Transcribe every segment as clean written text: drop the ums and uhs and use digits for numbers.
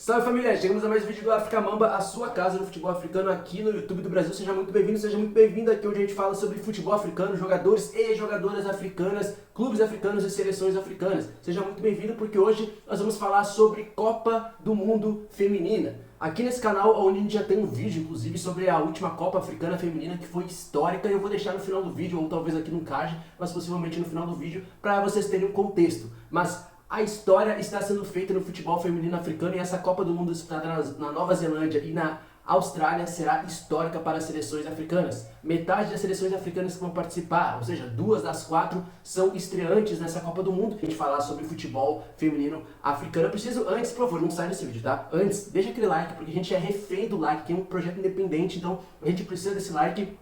Salve família, chegamos a mais um vídeo do África Mamba, a sua casa no futebol africano aqui no YouTube do Brasil. Seja muito bem-vindo aqui onde a gente fala sobre futebol africano, jogadores e jogadoras africanas, clubes africanos e seleções africanas. Seja muito bem-vindo porque hoje nós vamos falar sobre Copa do Mundo Feminina. Aqui nesse canal, onde a gente já tem um vídeo, inclusive, sobre a última Copa Africana Feminina, que foi histórica, eu vou deixar no final do vídeo, ou talvez aqui no card, mas possivelmente no final do vídeo, para vocês terem um contexto. Mas a história está sendo feita no futebol feminino africano e essa Copa do Mundo disputada na Nova Zelândia e na Austrália será histórica para as seleções africanas. Metade das seleções africanas que vão participar, ou seja, 2 das 4 são estreantes nessa Copa do Mundo. A gente falar sobre futebol feminino africano. Eu preciso antes, por favor, não sai desse vídeo, tá? Antes, deixa aquele like, porque a gente é refém do like, que é um projeto independente, então a gente precisa desse like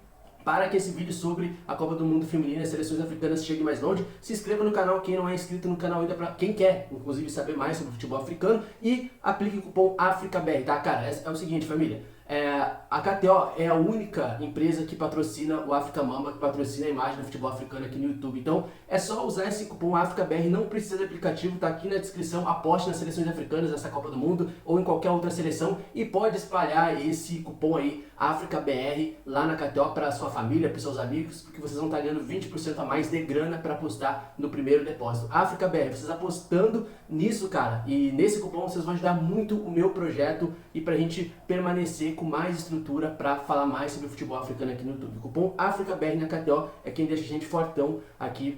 para que esse vídeo sobre a Copa do Mundo Feminina e as seleções africanas chegue mais longe. Se inscreva no canal, quem não é inscrito no canal ainda, para quem quer, inclusive, saber mais sobre o futebol africano, e aplique o cupom AFRICABR, tá, cara? É o seguinte, família, a KTO é a única empresa que patrocina o África Mamba, que patrocina a imagem do futebol africano aqui no YouTube. Então é só usar esse cupom AFRICABR, não precisa de aplicativo, tá aqui na descrição. Aposte nas seleções africanas dessa Copa do Mundo ou em qualquer outra seleção e pode espalhar esse cupom aí, AFRICABR, lá na KTO para sua família, para seus amigos, porque vocês vão estar ganhando 20% a mais de grana para apostar no primeiro depósito. AFRICABR, vocês apostando nisso, cara, e nesse cupom vocês vão ajudar muito o meu projeto e pra gente permanecer com mais estrutura para falar mais sobre o futebol africano aqui no YouTube. O cupom AFRICABR na KTO é quem deixa a gente fortão aqui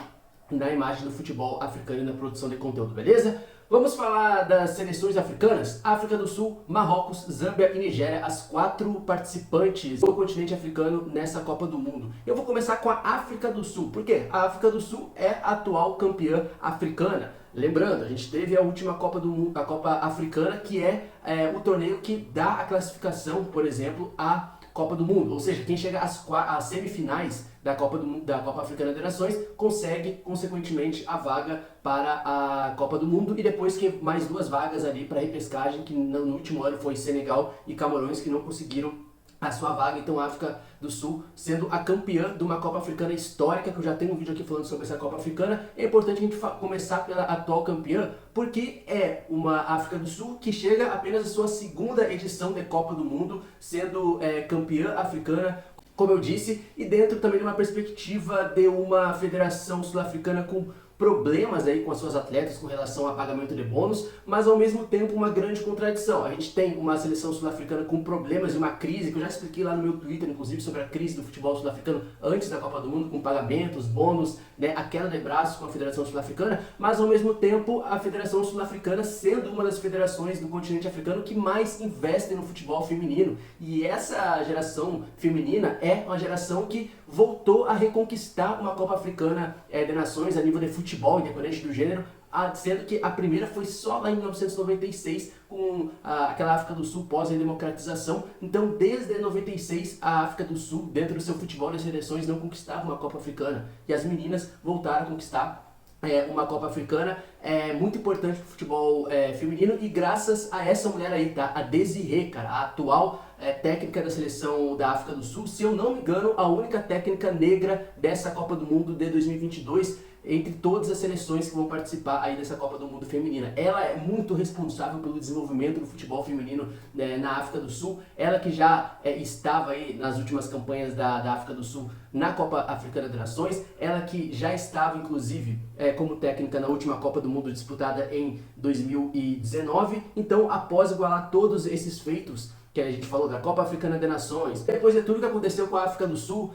na imagem do futebol africano e na produção de conteúdo, beleza? Vamos falar das seleções africanas? África do Sul, Marrocos, Zâmbia e Nigéria, as 4 participantes do continente africano nessa Copa do Mundo. Eu vou começar com a África do Sul, porque a África do Sul é a atual campeã africana. Lembrando, a gente teve a última Copa do Mundo, a Copa Africana, que é o torneio que dá a classificação, por exemplo, à Copa do Mundo. Ou seja, quem chega às semifinais da Copa do Mundo, da Copa Africana das Nações, consegue, consequentemente, a vaga para a Copa do Mundo. E depois que mais 2 vagas ali para repescagem, que no último ano foi Senegal e Camarões, que não conseguiram a sua vaga. Então a África do Sul sendo a campeã de uma Copa Africana histórica, que eu já tenho um vídeo aqui falando sobre essa Copa Africana. É importante a gente começar pela atual campeã, porque é uma África do Sul que chega apenas à sua 2ª edição de Copa do Mundo, sendo campeã africana, como eu disse, e dentro também de uma perspectiva de uma federação sul-africana com problemas aí com as suas atletas com relação a pagamento de bônus, mas ao mesmo tempo uma grande contradição. A gente tem uma seleção sul-africana com problemas e uma crise, que eu já expliquei lá no meu Twitter, inclusive, sobre a crise do futebol sul-africano antes da Copa do Mundo, com pagamentos, bônus, né, a queda de braços com a Federação Sul-Africana, mas ao mesmo tempo a Federação Sul-Africana sendo uma das federações do continente africano que mais investem no futebol feminino. E essa geração feminina é uma geração que voltou a reconquistar uma Copa Africana de Nações a nível de futebol, independente do gênero, sendo que a primeira foi só lá em 1996, com aquela África do Sul pós-democratização. Então, desde 96, a África do Sul, dentro do seu futebol das seleções, não conquistava uma Copa Africana. E as meninas voltaram a conquistar uma Copa Africana muito importante para o futebol feminino, e graças a essa mulher aí, tá? A Desirê, cara, a atual técnica da seleção da África do Sul, se eu não me engano, a única técnica negra dessa Copa do Mundo de 2022, entre todas as seleções que vão participar aí dessa Copa do Mundo Feminina. Ela é muito responsável pelo desenvolvimento do futebol feminino na África do Sul. Ela que já estava aí nas últimas campanhas da África do Sul na Copa Africana das Nações. Ela que já estava, inclusive, como técnica na última Copa do Mundo disputada em 2019. Então, após igualar todos esses feitos que a gente falou da Copa Africana das Nações, depois de tudo que aconteceu com a África do Sul,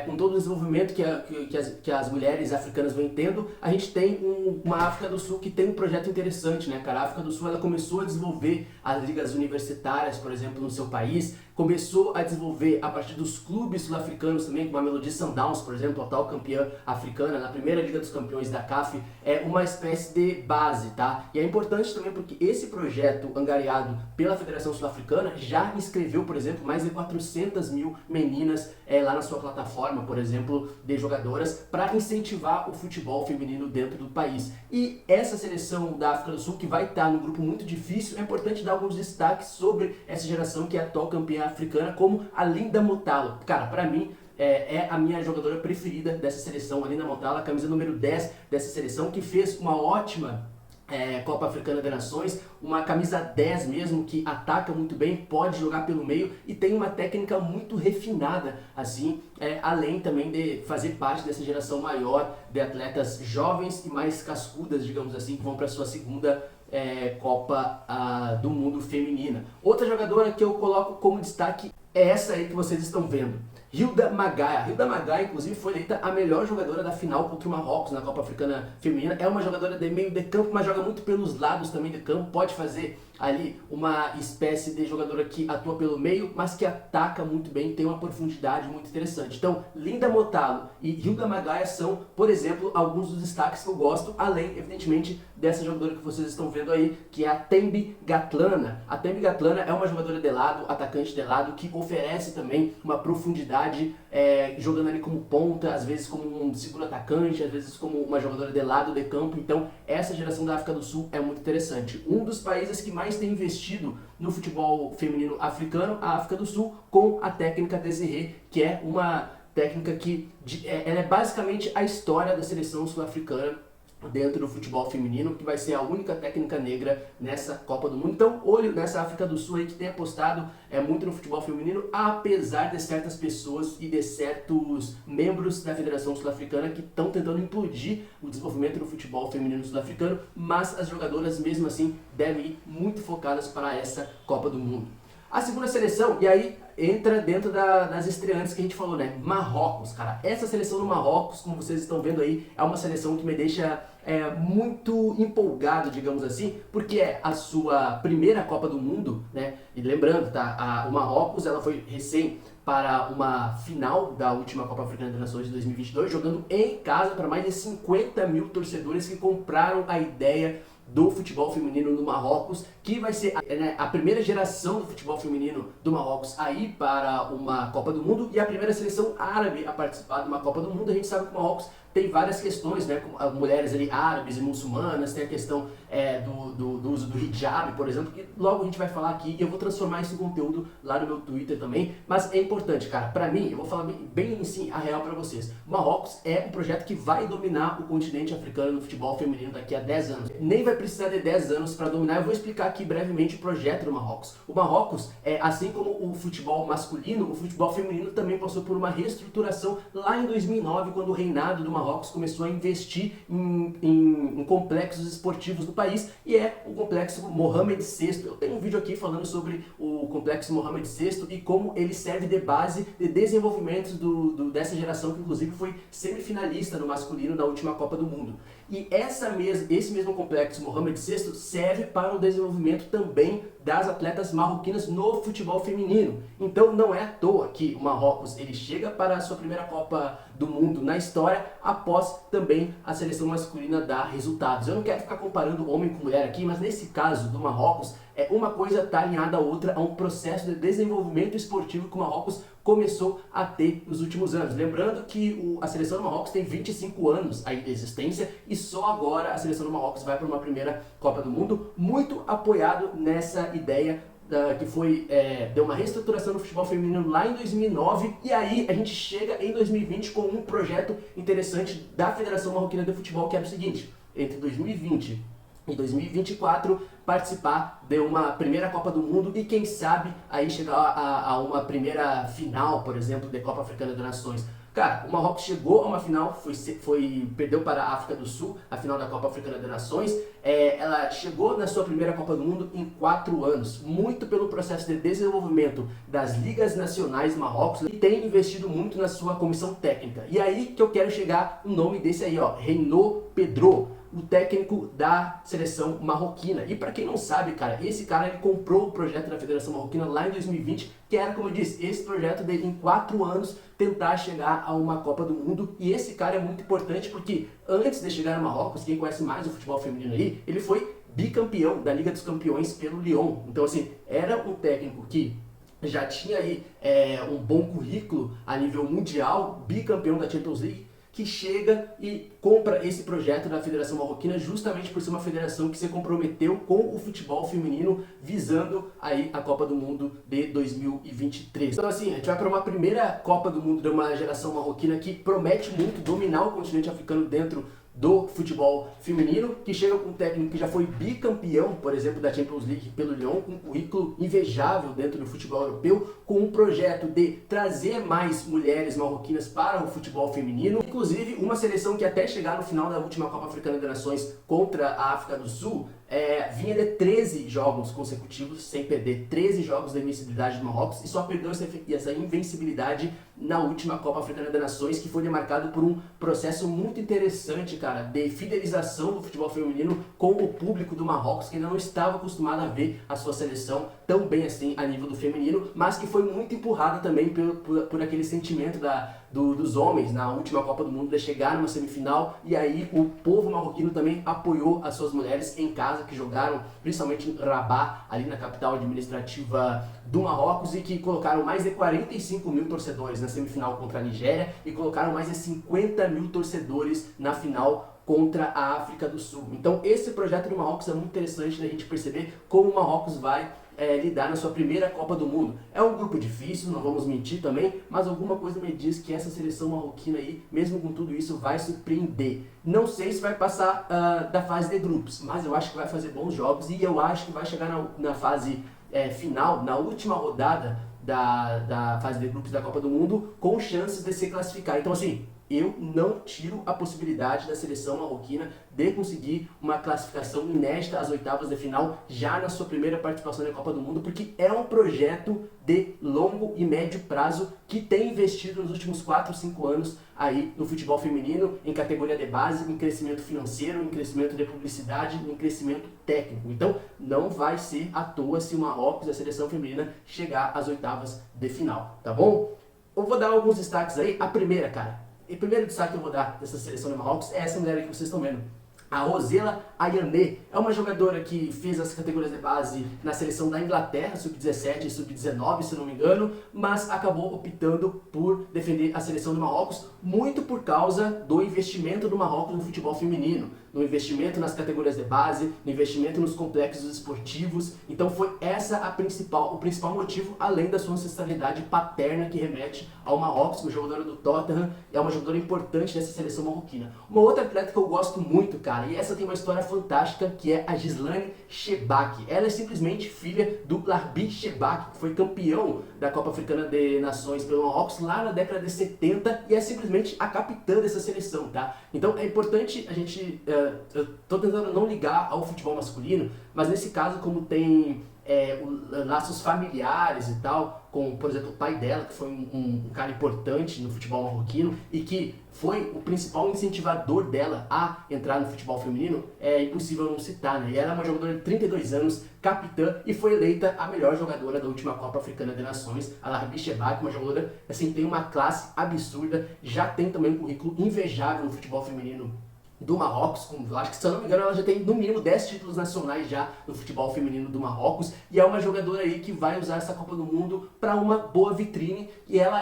com todo o desenvolvimento que as mulheres africanas vêm tendo, a gente tem uma África do Sul que tem um projeto interessante, né, cara? A África do Sul, ela começou a desenvolver as ligas universitárias, por exemplo, no seu país, começou a desenvolver a partir dos clubes sul-africanos também, como a Mamelodi Sundowns, por exemplo, a atual campeã africana, na primeira Liga dos Campeões da CAF, é uma espécie de base, tá? E é importante também porque esse projeto angariado pela Federação Sul-Africana já inscreveu, por exemplo, mais de 400 mil meninas lá na sua plataforma, por exemplo, de jogadoras, para incentivar o futebol feminino dentro do país. E essa seleção da África do Sul, que vai estar num grupo muito difícil, é importante dar alguns destaques sobre essa geração que é a atual campeã africana, como a Linda Motalo. Cara, para mim, é a minha jogadora preferida dessa seleção, a Linda Motalo, a camisa número 10 dessa seleção, que fez uma ótima Copa Africana de Nações, uma camisa 10 mesmo, que ataca muito bem, pode jogar pelo meio e tem uma técnica muito refinada, assim, além também de fazer parte dessa geração maior de atletas jovens e mais cascudas, digamos assim, que vão para sua segunda Copa do Mundo feminina. Outra jogadora que eu coloco como destaque é essa aí que vocês estão vendo, Hilda Magaia. Hilda Magaia, inclusive, foi eleita a melhor jogadora da final contra o Marrocos na Copa Africana Feminina. É uma jogadora de meio de campo, mas joga muito pelos lados também de campo. Pode fazer ali uma espécie de jogadora que atua pelo meio, mas que ataca muito bem, tem uma profundidade muito interessante. Então, Linda Mottalo e Hilda Magaia são, por exemplo, alguns dos destaques que eu gosto, além, evidentemente, dessa jogadora que vocês estão vendo aí, que é a Thembi Kgatlana. A Thembi Kgatlana é uma jogadora de lado, atacante de lado, que oferece também uma profundidade, jogando ali como ponta, às vezes como um segundo atacante, às vezes como uma jogadora de lado de campo. Então, essa geração da África do Sul é muito interessante. Um dos países que mais tem investido no futebol feminino africano, a África do Sul, com a técnica Desiré, que é uma técnica que ela é basicamente a história da seleção sul-africana dentro do futebol feminino, que vai ser a única técnica negra nessa Copa do Mundo. Então, olho nessa África do Sul aí, que tem apostado muito no futebol feminino, apesar de certas pessoas e de certos membros da Federação Sul-Africana que estão tentando implodir o desenvolvimento do futebol feminino sul-africano, mas as jogadoras mesmo assim devem ir muito focadas para essa Copa do Mundo. A segunda seleção, e aí entra dentro das estreantes que a gente falou, né? Marrocos, cara. Essa seleção do Marrocos, como vocês estão vendo aí, é uma seleção que me deixa muito empolgado, digamos assim, porque é a sua primeira Copa do Mundo, né? E lembrando, tá? O Marrocos, ela foi recém para uma final da última Copa Africana de Nações de 2022, jogando em casa para mais de 50 mil torcedores que compraram a ideia do futebol feminino no Marrocos, que vai ser a primeira geração do futebol feminino do Marrocos a ir para uma Copa do Mundo e a primeira seleção árabe a participar de uma Copa do Mundo. A gente sabe que o Marrocos tem várias questões, né, com mulheres ali árabes e muçulmanas, tem a questão do uso do hijab, por exemplo, que logo a gente vai falar aqui e eu vou transformar esse conteúdo lá no meu Twitter também, mas é importante, cara, pra mim, eu vou falar bem assim a real pra vocês. O Marrocos é um projeto que vai dominar o continente africano no futebol feminino daqui a 10 anos. Nem vai precisar de 10 anos para dominar. Eu vou explicar aqui brevemente o projeto do Marrocos. O Marrocos, assim como o futebol masculino, o futebol feminino também passou por uma reestruturação lá em 2009, quando o reinado do Marrocos começou a investir em complexos esportivos do país, e é o complexo Mohamed VI. Eu tenho um vídeo aqui falando sobre o complexo Mohamed VI e como ele serve de base de desenvolvimento dessa geração, que inclusive foi semifinalista no masculino na última Copa do Mundo. E esse mesmo complexo Mohamed VI serve para o desenvolvimento também das atletas marroquinas no futebol feminino. Então não é à toa que o Marrocos ele chega para a sua primeira Copa do Mundo na história, após também a seleção masculina dar resultados. Eu não quero ficar comparando homem com mulher aqui, mas nesse caso do Marrocos, uma coisa está alinhada à outra, a um processo de desenvolvimento esportivo que o Marrocos começou a ter nos últimos anos. Lembrando que a seleção do Marrocos tem 25 anos aí de existência e só agora a seleção do Marrocos vai para uma primeira Copa do Mundo, muito apoiado nessa ideia que foi deu uma reestruturação no futebol feminino lá em 2009, e aí a gente chega em 2020 com um projeto interessante da Federação Marroquina de Futebol, que era o seguinte: entre 2020 e 2024 participar de uma primeira Copa do Mundo e quem sabe aí chegar a uma primeira final, por exemplo, de Copa Africana de Nações. Cara, o Marrocos chegou a uma final, perdeu para a África do Sul, a final da Copa Africana de Nações. Ela chegou na sua primeira Copa do Mundo em 4 anos, muito pelo processo de desenvolvimento das ligas nacionais do Marrocos, e tem investido muito na sua comissão técnica. E aí que eu quero chegar o nome desse aí, ó, Renaud Pedro, o técnico da seleção marroquina. E para quem não sabe, cara, esse cara ele comprou o projeto da Federação Marroquina lá em 2020, que era, como eu disse, esse projeto dele em 4 anos tentar chegar a uma Copa do Mundo. E esse cara é muito importante porque antes de chegar no Marrocos, quem conhece mais o futebol feminino aí, ele foi bicampeão da Liga dos Campeões pelo Lyon. Então assim, era um técnico que já tinha aí um bom currículo a nível mundial, bicampeão da Champions League, que chega e compra esse projeto da Federação Marroquina justamente por ser uma federação que se comprometeu com o futebol feminino, visando aí a Copa do Mundo de 2023. Então assim, a gente vai para uma primeira Copa do Mundo de uma geração marroquina que promete muito dominar o continente africano dentro do futebol feminino, que chega com um técnico que já foi bicampeão, por exemplo, da Champions League pelo Lyon, com um currículo invejável dentro do futebol europeu, com um projeto de trazer mais mulheres marroquinas para o futebol feminino, inclusive uma seleção que até chegar no final da última Copa Africana das Nações contra a África do Sul, vinha de 13 jogos consecutivos sem perder, 13 jogos da invencibilidade do Marrocos, e só perdeu essa invencibilidade na última Copa Africana das Nações, que foi demarcado por um processo muito interessante, cara, de fidelização do futebol feminino com o público do Marrocos, que ainda não estava acostumado a ver a sua seleção tão bem assim a nível do feminino, mas que foi muito empurrada também por aquele sentimento dos homens na última Copa do Mundo de chegar numa semifinal, e aí o povo marroquino também apoiou as suas mulheres em casa, que jogaram principalmente em Rabat, ali na capital administrativa do Marrocos, e que colocaram mais de 45 mil torcedores na semifinal contra a Nigéria e colocaram mais de 50 mil torcedores na final contra a África do Sul. Então esse projeto do Marrocos é muito interessante da gente perceber como o Marrocos vai lidar na sua primeira Copa do Mundo. É um grupo difícil, não vamos mentir também, mas alguma coisa me diz que essa seleção marroquina aí, mesmo com tudo isso, vai surpreender. Não sei se vai passar da fase de grupos, mas eu acho que vai fazer bons jogos, e eu acho que vai chegar na fase final, na última rodada da fase de grupos da Copa do Mundo, com chances de se classificar. Então assim, eu não tiro a possibilidade da seleção marroquina de conseguir uma classificação inédita às oitavas de final já na sua primeira participação na Copa do Mundo, porque é um projeto de longo e médio prazo que tem investido nos últimos 4 ou 5 anos aí no futebol feminino, em categoria de base, em crescimento financeiro, em crescimento de publicidade, em crescimento técnico. Então não vai ser à toa se o Marrocos, a seleção feminina, chegar às oitavas de final, tá bom? Eu vou dar alguns destaques aí. A primeira, cara, e o primeiro destaque que eu vou dar dessa seleção do Marrocos é essa mulher que vocês estão vendo. A Rosella Ayané é uma jogadora que fez as categorias de base na seleção da Inglaterra, sub-17 e sub-19, se não me engano, mas acabou optando por defender a seleção do Marrocos, muito por causa do investimento do Marrocos no futebol feminino, no investimento nas categorias de base, no investimento nos complexos esportivos. Então foi essa o principal motivo, além da sua ancestralidade paterna que remete ao Marrocos, uma jogadora do Tottenham, é uma jogadora importante dessa seleção marroquina. Uma outra atleta que eu gosto muito, cara, e essa tem uma história fantástica, que é a Ghislaine Chebak. Ela é simplesmente filha do Larbi Chebak, que foi campeão da Copa Africana de Nações pelo Marrocos lá na década de 70, e é simplesmente a capitã dessa seleção, tá? Então é importante a gente... eu tô tentando não ligar ao futebol masculino, mas nesse caso, como tem laços familiares e tal, com, por exemplo, o pai dela, que foi um cara importante no futebol marroquino e que foi o principal incentivador dela a entrar no futebol feminino, é impossível não citar, né? E ela é uma jogadora de 32 anos, capitã, e foi eleita a melhor jogadora da última Copa Africana de Nações, a Larbi Chebak, uma jogadora assim, tem uma classe absurda, já tem também um currículo invejável no futebol feminino do Marrocos, acho que, se eu não me engano, ela já tem no mínimo 10 títulos nacionais já no futebol feminino do Marrocos, e é uma jogadora aí que vai usar essa Copa do Mundo para uma boa vitrine, e ela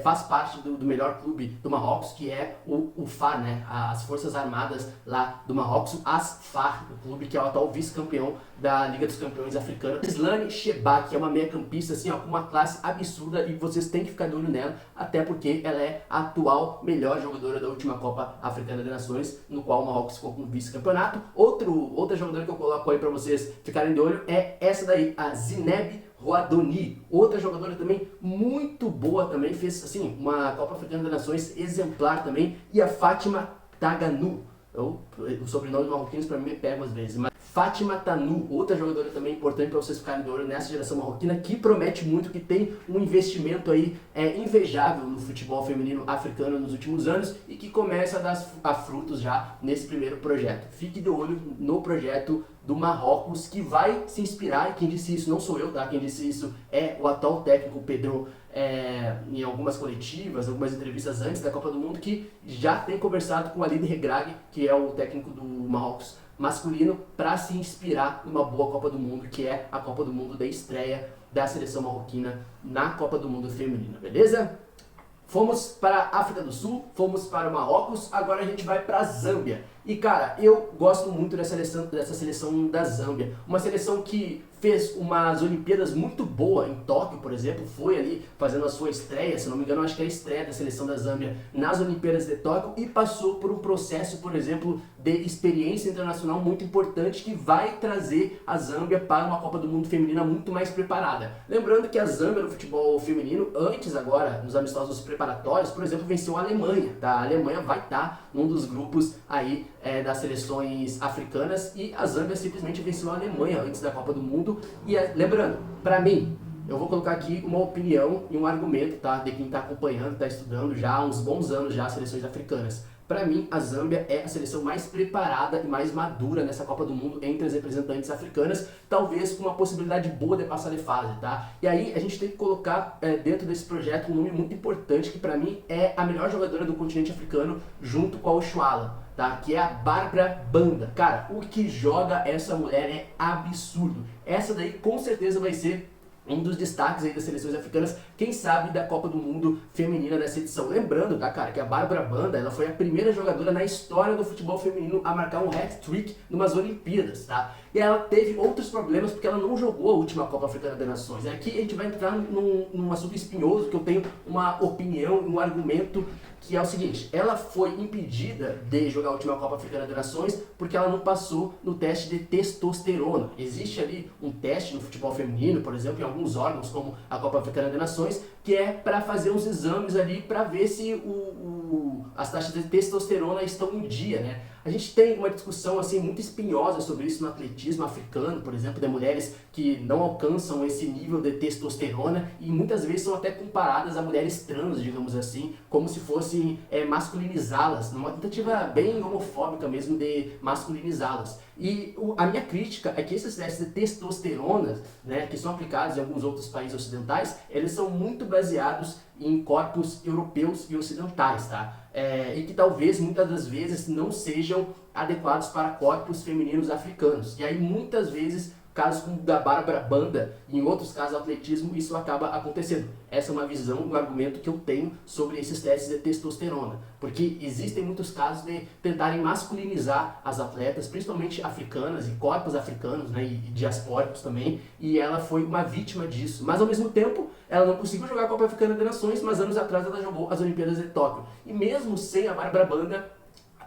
faz parte do melhor clube do Marrocos, que é o FAR, né, as Forças Armadas lá do Marrocos, ASFAR, o clube que é o atual vice-campeão da Liga dos Campeões Africana. Ghislaine Chebak, que é uma meia-campista assim, com uma classe absurda, e vocês têm que ficar de olho nela, até porque ela é a atual melhor jogadora da última Copa Africana de Nações, no qual o Marrocos ficou com o vice-campeonato. Outra jogadora que eu coloco aí para vocês ficarem de olho é essa daí, a Zineb Rouadoni, outra jogadora também muito boa, também fez assim uma Copa Africana das Nações exemplar também, e a Fátima Taganu. O sobrenome dos marroquinos para mim me pega às vezes, mas Fátima Tanu, outra jogadora também importante para vocês ficarem de olho nessa geração marroquina, que promete muito, que tem um investimento aí invejável no futebol feminino africano nos últimos anos, e que começa a dar frutos já nesse primeiro projeto. Fique de olho no projeto do Marrocos, que vai se inspirar, e quem disse isso não sou eu, tá? Quem disse isso é o atual técnico Pedro, em algumas coletivas, algumas entrevistas antes da Copa do Mundo, que já tem conversado com o Walid Regragui, que é o técnico do Marrocos masculino, para se inspirar numa boa Copa do Mundo, que é a Copa do Mundo da estreia da seleção marroquina na Copa do Mundo feminina, beleza? Fomos para a África do Sul, fomos para o Marrocos, agora a gente vai para a Zâmbia. E cara, eu gosto muito dessa seleção da Zâmbia, uma seleção que fez umas Olimpíadas muito boa em Tóquio, por exemplo, foi ali fazendo a sua estreia, se não me engano, acho que é a estreia da seleção da Zâmbia nas Olimpíadas de Tóquio e passou por um processo, por exemplo, de experiência internacional muito importante que vai trazer a Zâmbia para uma Copa do Mundo feminina muito mais preparada. Lembrando que a Zâmbia no futebol feminino, antes agora, nos amistosos preparatórios, por exemplo, venceu a Alemanha, tá? A Alemanha vai estar num dos grupos aí das seleções africanas e a Zâmbia simplesmente venceu a Alemanha antes da Copa do Mundo. E lembrando, pra mim, eu vou colocar aqui uma opinião e um argumento, tá? De quem tá acompanhando, tá estudando já há uns bons anos já as seleções africanas. Pra mim, a Zâmbia é a seleção mais preparada e mais madura nessa Copa do Mundo entre as representantes africanas, talvez com uma possibilidade boa de passar de fase, tá? E aí a gente tem que colocar dentro desse projeto um nome muito importante que pra mim é a melhor jogadora do continente africano junto com a Oshoala, tá? Que é a Barbara Banda. Cara, o que joga essa mulher é absurdo. Essa daí com certeza vai ser um dos destaques aí das seleções africanas, quem sabe da Copa do Mundo feminina dessa edição. Lembrando, tá, cara, que a Barbara Banda, ela foi a primeira jogadora na história do futebol feminino a marcar um hat-trick numas Olimpíadas, tá? E ela teve outros problemas porque ela não jogou a última Copa Africana das Nações. Aqui a gente vai entrar num assunto espinhoso, que eu tenho uma opinião, um argumento, que é o seguinte: ela foi impedida de jogar a última Copa Africana das Nações porque ela não passou no teste de testosterona. Existe ali um teste no futebol feminino, por exemplo, em alguns órgãos, como a Copa Africana das Nações, que é para fazer uns exames ali para ver se as taxas de testosterona estão em dia, né? A gente tem uma discussão assim muito espinhosa sobre isso no atletismo africano, por exemplo, de mulheres que não alcançam esse nível de testosterona e muitas vezes são até comparadas a mulheres trans, digamos assim, como se fossem masculinizá-las, numa tentativa bem homofóbica mesmo de masculinizá-las. E a minha crítica é que esses testes de testosterona, né, que são aplicados em alguns outros países ocidentais, eles são muito baseados em corpos europeus e ocidentais, tá? E que talvez, muitas das vezes, não sejam adequados para corpos femininos africanos. E aí, muitas vezes, casos como o da Barbara Banda e em outros casos do atletismo, isso acaba acontecendo. Essa é uma visão, um argumento que eu tenho sobre esses testes de testosterona. Porque existem muitos casos de tentarem masculinizar as atletas, principalmente africanas e corpos africanos, né, e diaspóricos também, e ela foi uma vítima disso. Mas ao mesmo tempo, ela não conseguiu jogar a Copa Africana das Nações, mas anos atrás ela jogou as Olimpíadas de Tóquio. E mesmo sem a Barbara Banda,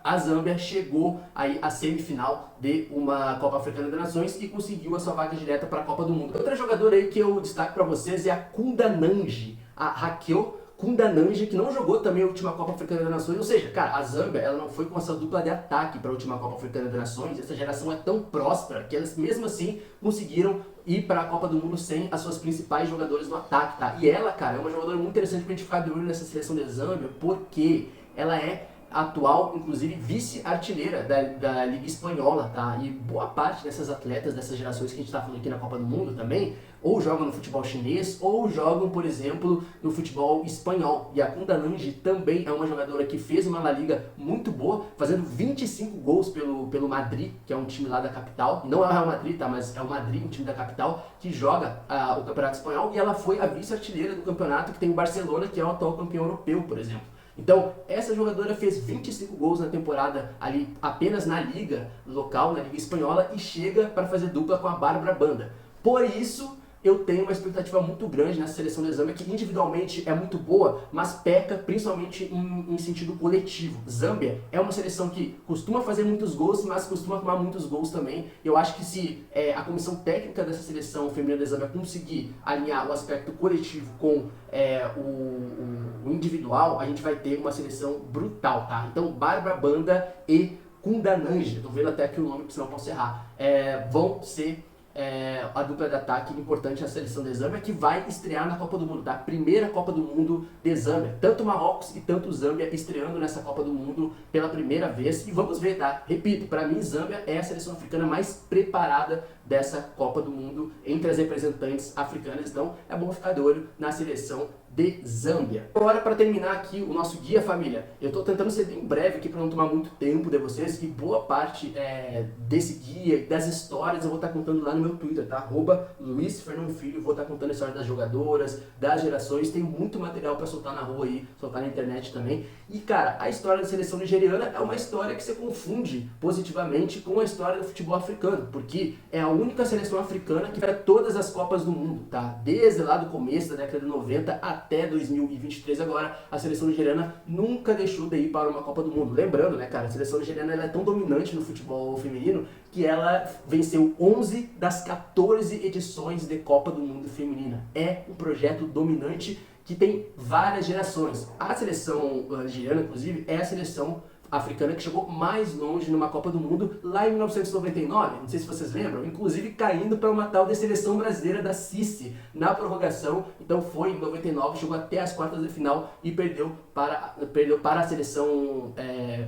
a Zâmbia chegou aí à semifinal de uma Copa Africana das Nações e conseguiu a sua vaga direta para a Copa do Mundo. Outra jogadora aí que eu destaco para vocês é a Kundananji, a Raquel Kundananji, que não jogou também a última Copa Africana das Nações. Ou seja, cara, a Zâmbia ela não foi com essa dupla de ataque para a última Copa Africana das Nações. Essa geração é tão próspera que elas mesmo assim conseguiram ir para a Copa do Mundo sem as suas principais jogadoras no ataque, tá? E ela, cara, é uma jogadora muito interessante pra gente ficar de olho nessa seleção da Zâmbia, porque ela é atual, inclusive, vice-artilheira da Liga Espanhola, tá? E boa parte dessas atletas, dessas gerações que a gente tá falando aqui na Copa do Mundo também, ou jogam no futebol chinês, ou jogam, por exemplo, no futebol espanhol. E a Kundananji também é uma jogadora que fez uma La Liga muito boa, fazendo 25 gols pelo Madrid, que é um time lá da capital. Não é o Real Madrid, tá? Mas é o Madrid, um time da capital, que joga o Campeonato Espanhol. E ela foi a vice-artilheira do campeonato, que tem o Barcelona, que é o atual campeão europeu, por exemplo. Então, essa jogadora fez 25 gols na temporada ali apenas na liga local, na Liga Espanhola, e chega para fazer dupla com a Barbara Banda. Por isso, eu tenho uma expectativa muito grande nessa seleção da Zâmbia, que individualmente é muito boa, mas peca principalmente em sentido coletivo. Zâmbia é uma seleção que costuma fazer muitos gols, mas costuma tomar muitos gols também. Eu acho que se a comissão técnica dessa seleção feminina da Zâmbia conseguir alinhar o aspecto coletivo com o individual, a gente vai ter uma seleção brutal, tá? Então, Barbara Banda e Kundananji, tô vendo até aqui o nome, porque senão eu posso errar, vão ser a dupla de ataque importante na seleção de Zâmbia, que vai estrear na Copa do Mundo, tá? Primeira Copa do Mundo de Zâmbia. Tanto Marrocos e tanto Zâmbia estreando nessa Copa do Mundo pela primeira vez. E vamos ver, tá? Repito, para mim Zâmbia é a seleção africana mais preparada dessa Copa do Mundo entre as representantes africanas. Então é bom ficar de olho na seleção de Zâmbia. Agora, para terminar aqui o nosso guia, família, eu estou tentando ser bem breve aqui para não tomar muito tempo de vocês, e boa parte desse guia e das histórias eu vou estar contando lá no meu Twitter, tá? @LuizFernandoFilho, vou estar contando a história das jogadoras, das gerações, tem muito material para soltar na rua aí, soltar na internet também. E cara, a história da seleção nigeriana é uma história que você confunde positivamente com a história do futebol africano, porque é a única seleção africana que vai todas as Copas do Mundo, tá? Desde lá do começo da década de 90 até 2023 agora, a seleção nigeriana nunca deixou de ir para uma Copa do Mundo. Lembrando, né, cara, a seleção nigeriana ela é tão dominante no futebol feminino que ela venceu 11 das 14 edições de Copa do Mundo feminina. É um projeto dominante que tem várias gerações. A seleção nigeriana, inclusive, é a seleção africana que chegou mais longe numa Copa do Mundo lá em 1999, não sei se vocês lembram, inclusive caindo para uma tal de seleção brasileira da Sissi na prorrogação. Então foi em 99, chegou até as quartas de final e perdeu para a seleção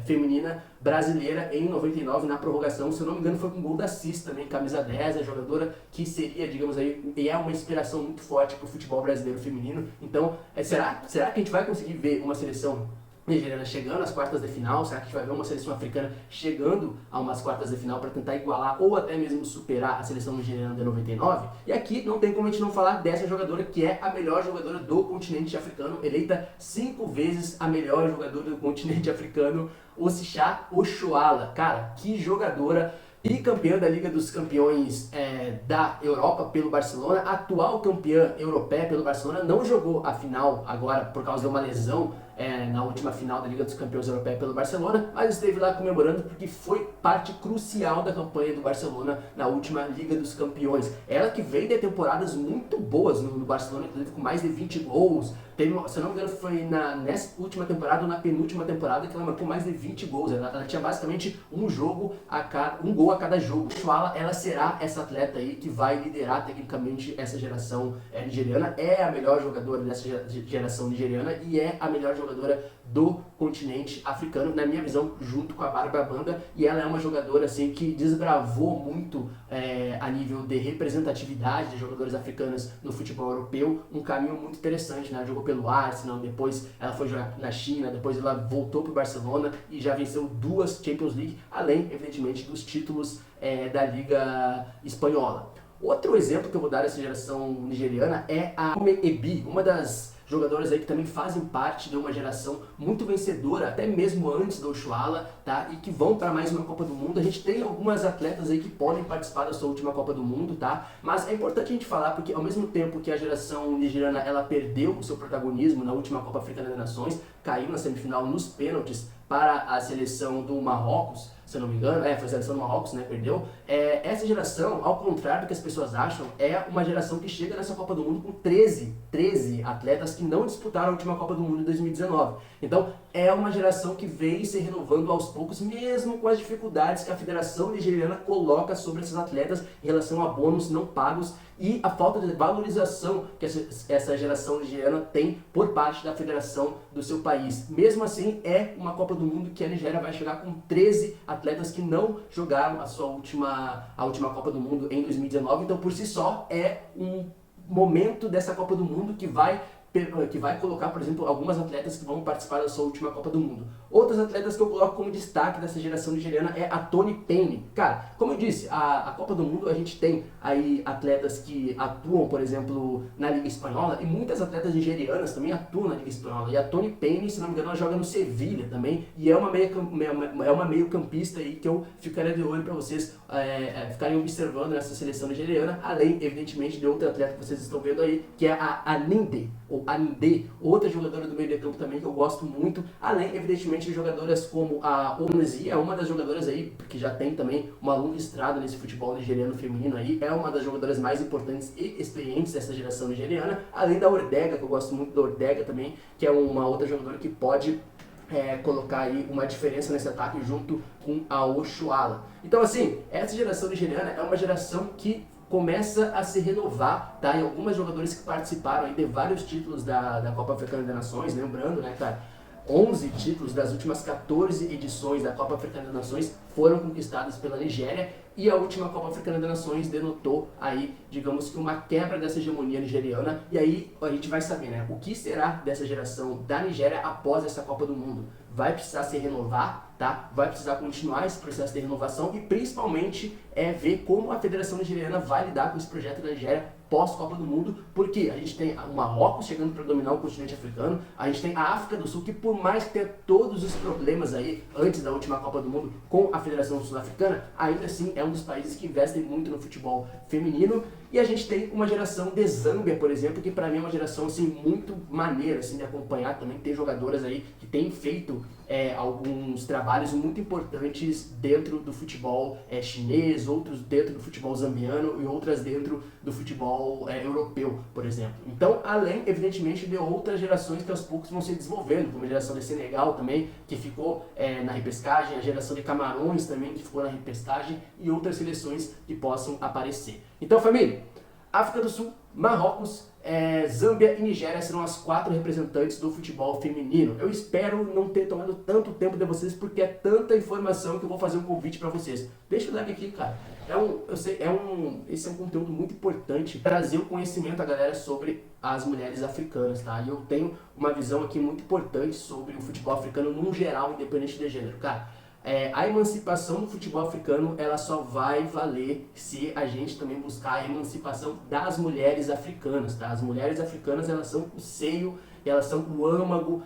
feminina brasileira em 99 na prorrogação. Se eu não me engano foi com o gol da Sissi também, camisa 10, a jogadora que seria, digamos aí, e é uma inspiração muito forte para o futebol brasileiro feminino. Então, será que a gente vai conseguir ver uma seleção nigeriana chegando às quartas de final? Será que a gente vai ver uma seleção africana chegando a umas quartas de final para tentar igualar ou até mesmo superar a seleção nigeriana de 99? E aqui não tem como a gente não falar dessa jogadora que é a melhor jogadora do continente africano, eleita 5 vezes a melhor jogadora do continente africano, Osisha Oshoala. Cara, que jogadora! Bicampeã da Liga dos Campeões da Europa pelo Barcelona, atual campeã europeia pelo Barcelona, não jogou a final agora por causa de uma lesão na última final da Liga dos Campeões Europeia pelo Barcelona, mas esteve lá comemorando porque foi parte crucial da campanha do Barcelona na última Liga dos Campeões. Ela que veio de temporadas muito boas no Barcelona, inclusive com mais de 20 gols. Teve, se eu não me engano, foi nessa última temporada ou na penúltima temporada que ela marcou mais de 20 gols. Ela tinha basicamente um gol a cada jogo. Ela será essa atleta aí que vai liderar tecnicamente essa geração nigeriana. É a melhor jogadora dessa geração nigeriana e é a melhor jogadora do continente africano, na minha visão, junto com a Barbara Banda. E ela é uma jogadora assim que desbravou muito a nível de representatividade de jogadores africanos no futebol europeu, um caminho muito interessante, né? Jogou pelo Arsenal, depois ela foi jogar na China, depois ela voltou para o Barcelona e já venceu 2 Champions League, além, evidentemente, dos títulos da Liga Espanhola. Outro exemplo que eu vou dar dessa geração nigeriana é a Ome Ebi, uma das jogadoras aí que também fazem parte de uma geração muito vencedora, até mesmo antes do Oshoala, tá? E que vão para mais uma Copa do Mundo. A gente tem algumas atletas aí que podem participar da sua última Copa do Mundo, tá? Mas é importante a gente falar porque ao mesmo tempo que a geração nigeriana ela perdeu o seu protagonismo na última Copa Africana das Nações, caiu na semifinal nos pênaltis para a seleção do Marrocos, se eu não me engano, foi a seleção do Marrocos, né, perdeu. Essa geração, ao contrário do que as pessoas acham, é uma geração que chega nessa Copa do Mundo com 13 atletas que não disputaram a última Copa do Mundo em 2019. Então, é uma geração que vem se renovando aos poucos, mesmo com as dificuldades que a Federação Nigeriana coloca sobre esses atletas em relação a bônus não pagos e a falta de valorização que essa geração nigeriana tem por parte da federação do seu país. Mesmo assim, é uma Copa do Mundo que a Nigéria vai chegar com 13 atletas que não jogaram a última Copa do Mundo em 2019. Então, por si só, é um momento dessa Copa do Mundo que vai colocar, por exemplo, algumas atletas que vão participar da sua última Copa do Mundo. Outras atletas que eu coloco como destaque dessa geração nigeriana é a Toni Payne. Cara, como eu disse, a Copa do Mundo a gente tem aí atletas que atuam, por exemplo, na Liga Espanhola, e muitas atletas nigerianas também atuam na Liga Espanhola. E a Toni Payne, se não me engano, ela joga no Sevilha também, e é uma meio-campista aí que eu ficaria de olho para vocês ficarem observando nessa seleção nigeriana, além, evidentemente, de outra atleta que vocês estão vendo aí, que é a Aninde, ou Aninde, outra jogadora do meio de campo também que eu gosto muito, além, evidentemente, de jogadoras como a Onezi, é uma das jogadoras aí, que já tem também uma longa estrada nesse futebol nigeriano feminino aí, é uma das jogadoras mais importantes e experientes dessa geração nigeriana, além da Ordega, que eu gosto muito da Ordega também, que é uma outra jogadora que pode colocar aí uma diferença nesse ataque junto com a Oshoala. Então assim, essa geração nigeriana é uma geração que começa a se renovar, tá? E algumas jogadores que participaram aí de vários títulos da Copa Africana das Nações, lembrando, né, cara, 11 títulos das últimas 14 edições da Copa Africana das Nações foram conquistadas pela Nigéria, e a última Copa Africana das Nações denotou aí, digamos que uma quebra dessa hegemonia nigeriana, e aí a gente vai saber, né, o que será dessa geração da Nigéria após essa Copa do Mundo. Vai precisar se renovar, tá? Vai precisar continuar esse processo de renovação e principalmente ver como a Federação Nigeriana vai lidar com esse projeto da Nigéria pós-Copa do Mundo, porque a gente tem o Marrocos chegando para dominar o continente africano, a gente tem a África do Sul, que por mais que tenha todos os problemas aí antes da última Copa do Mundo com a Federação Sul-Africana, ainda assim é um dos países que investem muito no futebol feminino. E a gente tem uma geração de Zâmbia, por exemplo, que para mim é uma geração assim, muito maneira assim, de acompanhar. Também tem jogadoras aí que têm feito alguns trabalhos muito importantes dentro do futebol chinês, outros dentro do futebol zambiano e outras dentro do futebol europeu, por exemplo. Então, além, evidentemente, de outras gerações que aos poucos vão se desenvolvendo, como a geração de Senegal também, que ficou na repescagem, a geração de Camarões também, que ficou na repescagem, e outras seleções que possam aparecer. Então, família, África do Sul, Marrocos, Zâmbia e Nigéria serão as 4 representantes do futebol feminino. Eu espero não ter tomado tanto tempo de vocês, porque é tanta informação que eu vou fazer um convite para vocês. Deixa o like aqui, cara. Esse é um conteúdo muito importante, trazer o conhecimento à galera sobre as mulheres africanas, tá? E eu tenho uma visão aqui muito importante sobre o futebol africano num geral, independente de gênero, cara. A emancipação do futebol africano, ela só vai valer se a gente também buscar a emancipação das mulheres africanas, tá? As mulheres africanas, elas são o seio, elas são o âmago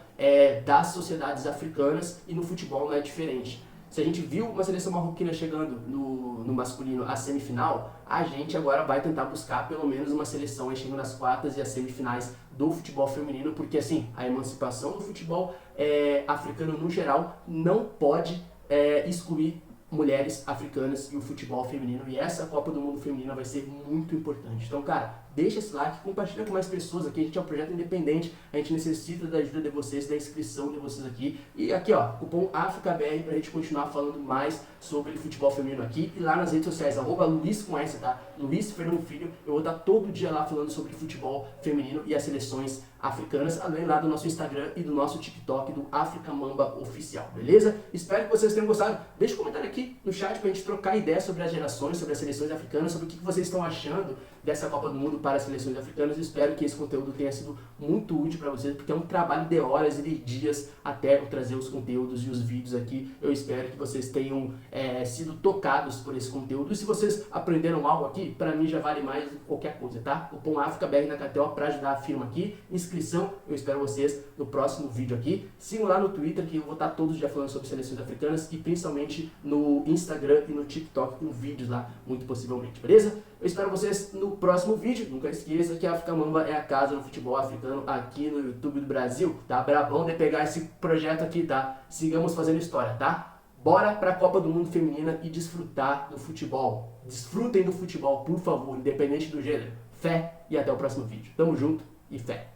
das sociedades africanas, e no futebol não é diferente. Se a gente viu uma seleção marroquina chegando no masculino à semifinal, a gente agora vai tentar buscar pelo menos uma seleção chegando nas quartas e as semifinais do futebol feminino, porque assim, a emancipação do futebol africano no geral não pode excluir mulheres africanas e o futebol feminino, e essa Copa do Mundo feminina vai ser muito importante. Então, cara, deixa esse like, compartilha com mais pessoas aqui. A gente é um projeto independente, a gente necessita da ajuda de vocês, da inscrição de vocês aqui. E aqui, ó, cupom AFRICABR pra gente continuar falando mais sobre futebol feminino aqui. E lá nas redes sociais, @Luiz com S, tá? Luiz Fernando Filho. Eu vou estar todo dia lá falando sobre futebol feminino e as seleções africanas, além lá do nosso Instagram e do nosso TikTok do África Mamba Oficial, beleza? Espero que vocês tenham gostado. Deixa um comentário aqui no chat pra gente trocar ideias sobre as gerações, sobre as seleções africanas, sobre o que vocês estão achando dessa Copa do Mundo para as seleções africanas. Espero que esse conteúdo tenha sido muito útil para vocês, porque é um trabalho de horas e de dias até eu trazer os conteúdos e os vídeos aqui. Eu espero que vocês tenham sido tocados por esse conteúdo, e se vocês aprenderam algo aqui, para mim já vale mais do que qualquer coisa, tá? Cupom AFRICABR na KTO para ajudar a firma aqui. Inscrição, eu espero vocês no próximo vídeo aqui. Sigam lá no Twitter, que eu vou estar todos os dias falando sobre seleções africanas, e principalmente no Instagram e no TikTok com vídeos lá, muito possivelmente, beleza? Eu espero vocês no próximo vídeo. Nunca esqueça que a África Mamba é a casa do futebol africano aqui no YouTube do Brasil, tá? Brabão de pegar esse projeto aqui, tá? Sigamos fazendo história, tá? Bora pra Copa do Mundo Feminina e desfrutar do futebol. Desfrutem do futebol, por favor, independente do gênero. Fé, e até o próximo vídeo. Tamo junto e fé!